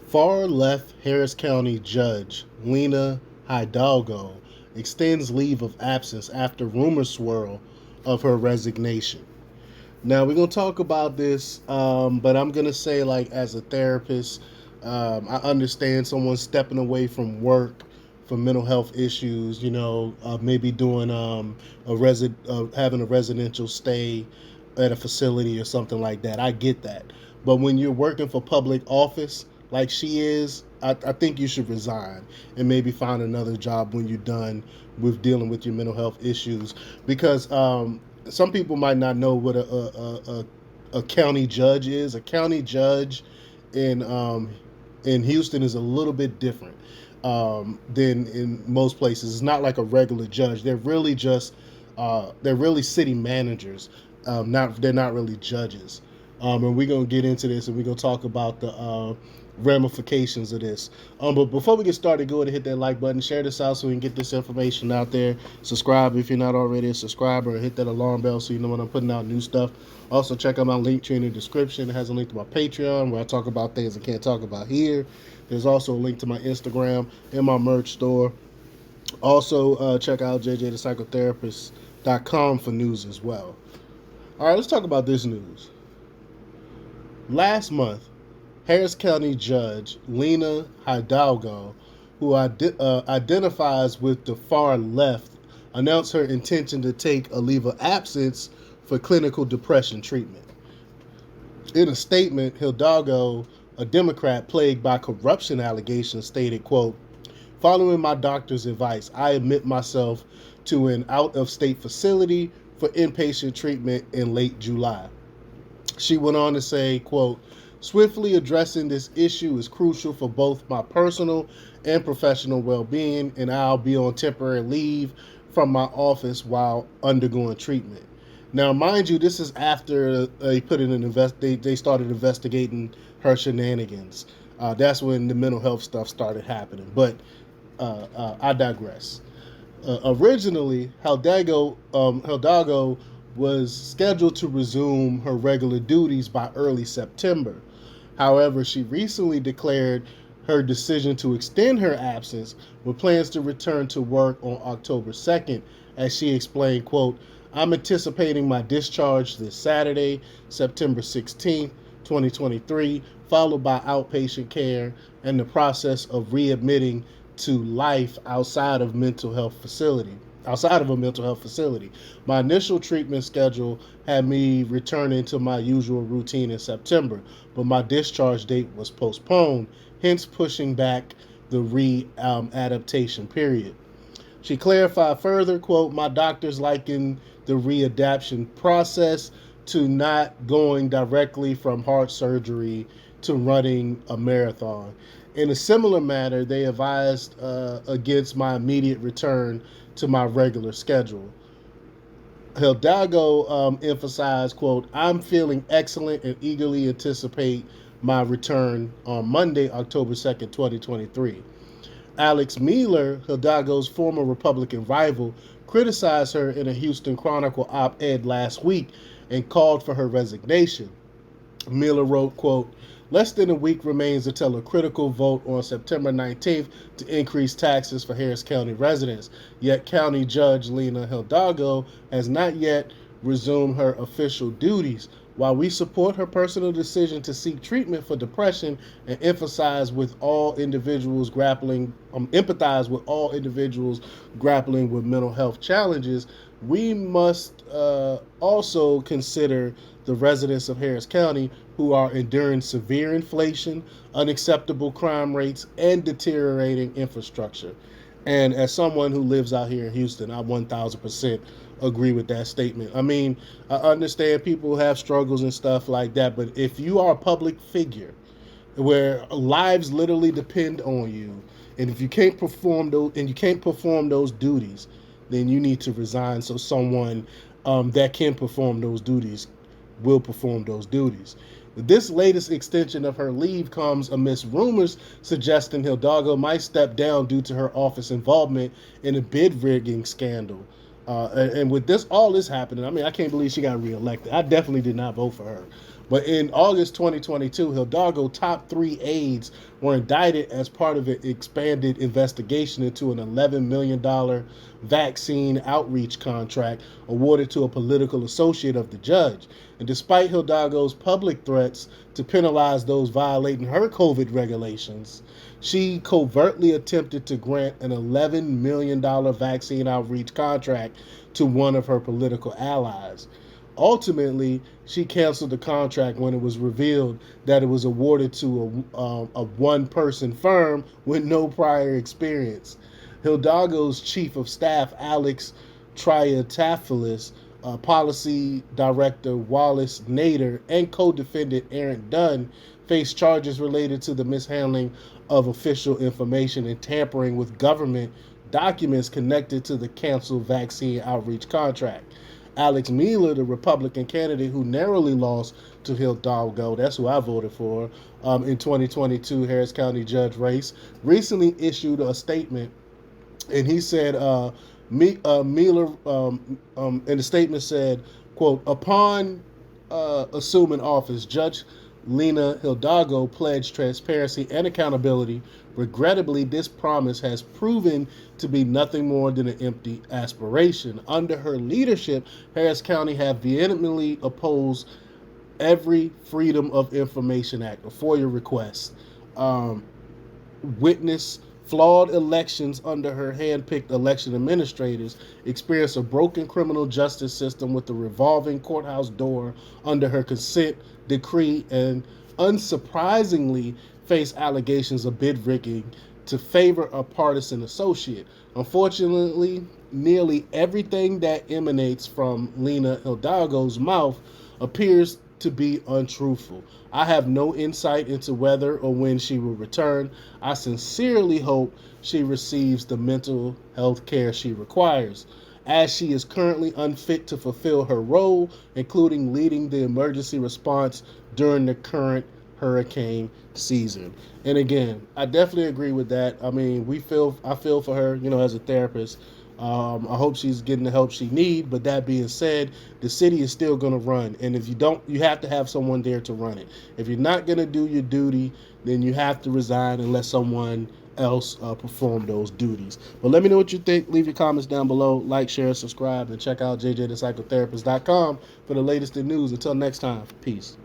Far-left Harris County Judge Lina Hidalgo extends leave of absence after rumors swirl of her resignation. Now we're gonna talk about this, but I'm gonna say, like, as a therapist, I understand someone stepping away from work for mental health issues. Maybe doing having a residential stay at a facility or something like that. I get that, but when you're working for public office like she is, I think you should resign and maybe find another job when you're done with dealing with your mental health issues, because some people might not know what a county judge is. A county judge in Houston is a little bit different than in most places. It's not like a regular judge. They're really city managers. They're not really judges. And we're gonna get into this, and we're gonna talk about the ramifications of this. But before we get started, go ahead and hit that like button, share this out so we can get this information out there. Subscribe if you're not already a subscriber, and hit that alarm bell so you know when I'm putting out new stuff. Also, check out my link tree in the description. It has a link to my Patreon where I talk about things I can't talk about here. There's also a link to my Instagram and my merch store. Also, check out jjthepsychotherapist.com for news as well. All right, let's talk about this news. Last month, Harris County Judge Lina Hidalgo, who identifies with the far left, announced her intention to take a leave of absence for clinical depression treatment. In a statement, Hidalgo, a Democrat plagued by corruption allegations, stated, quote, "Following my doctor's advice, I admit myself to an out-of-state facility for inpatient treatment in late July." She went on to say, quote, "Swiftly addressing this issue is crucial for both my personal and professional well-being, and I'll be on temporary leave from my office while undergoing treatment." Now, mind you, this is after they put in they started investigating her shenanigans. That's when the mental health stuff started happening. But I digress. Originally, Hidalgo was scheduled to resume her regular duties by early September. However, she recently declared her decision to extend her absence with plans to return to work on October 2nd, as she explained, quote, "I'm anticipating my discharge this Saturday, September 16th, 2023, followed by outpatient care and the process of readmitting to life outside of a mental health facility. My initial treatment schedule had me returning to my usual routine in September, but my discharge date was postponed, hence pushing back the readaptation period." She clarified further, quote, "My doctors liken the readaptation process to not going directly from heart surgery to running a marathon. In a similar manner, they advised against my immediate return to my regular schedule." Hidalgo emphasized, quote, "I'm feeling excellent and eagerly anticipate my return on Monday, October 2nd, 2023. Alex Mueller, Hidalgo's former Republican rival, criticized her in a Houston Chronicle op-ed last week and called for her resignation. Miller wrote, quote, "Less than a week remains until a critical vote on September 19th to increase taxes for Harris County residents. Yet County Judge Lina Hidalgo has not yet resumed her official duties. While we support her personal decision to seek treatment for depression and empathize with all individuals grappling with mental health challenges, we must also consider the residents of Harris County who are enduring severe inflation, unacceptable crime rates, and deteriorating infrastructure." And as someone who lives out here in Houston, I 1000% agree with that statement. I mean, I understand people have struggles and stuff like that, but if you are a public figure where lives literally depend on you, and if you can't perform those duties, then you need to resign so someone that can perform those duties will perform those duties. This latest extension of her leave comes amidst rumors suggesting Hidalgo might step down due to her office involvement in a bid rigging scandal. And with all this happening, I mean, I can't believe she got reelected. I definitely did not vote for her. But in August 2022, Hidalgo top three aides were indicted as part of an expanded investigation into an $11 million vaccine outreach contract awarded to a political associate of the judge. And despite Hidalgo's public threats to penalize those violating her COVID regulations, she covertly attempted to grant an $11 million vaccine outreach contract to one of her political allies. Ultimately, she canceled the contract when it was revealed that it was awarded to a one person firm with no prior experience. Hidalgo's chief of staff, Alex Triatafilis, policy director Wallace Nader, and co defendant Aaron Dunn face charges related to the mishandling of official information and tampering with government documents connected to the canceled vaccine outreach contract. Alex Mueller, the Republican candidate who narrowly lost to Hidalgo, that's who I voted for, in 2022 Harris County judge race, recently issued a statement, and he said, Mueller, in the statement said, quote, upon assuming office, Judge Lina Hidalgo pledged transparency and accountability. Regrettably, this promise has proven to be nothing more than an empty aspiration. Under her leadership, Harris County have vehemently opposed every Freedom of Information Act, a FOIA request, witnessed flawed elections under her hand-picked election administrators, experienced a broken criminal justice system with the revolving courthouse door under her consent decree, and unsurprisingly faced allegations of bid rigging to favor a partisan associate. Unfortunately, nearly everything that emanates from Lina Hidalgo's mouth appears to be untruthful. I have no insight into whether or when she will return. I sincerely hope she receives the mental health care she requires, as she is currently unfit to fulfill her role, including leading the emergency response during the current hurricane season. And again, I definitely agree with that. I mean, I feel for her, as a therapist. I hope she's getting the help she needs. But that being said, the city is still going to run, and if you don't, you have to have someone there to run it. If you're not going to do your duty, then you have to resign and let someone else perform those duties. But let me know what you think. Leave your comments down below. Like, share, subscribe, and check out jjthepsychotherapist.com for the latest in news. Until next time, peace.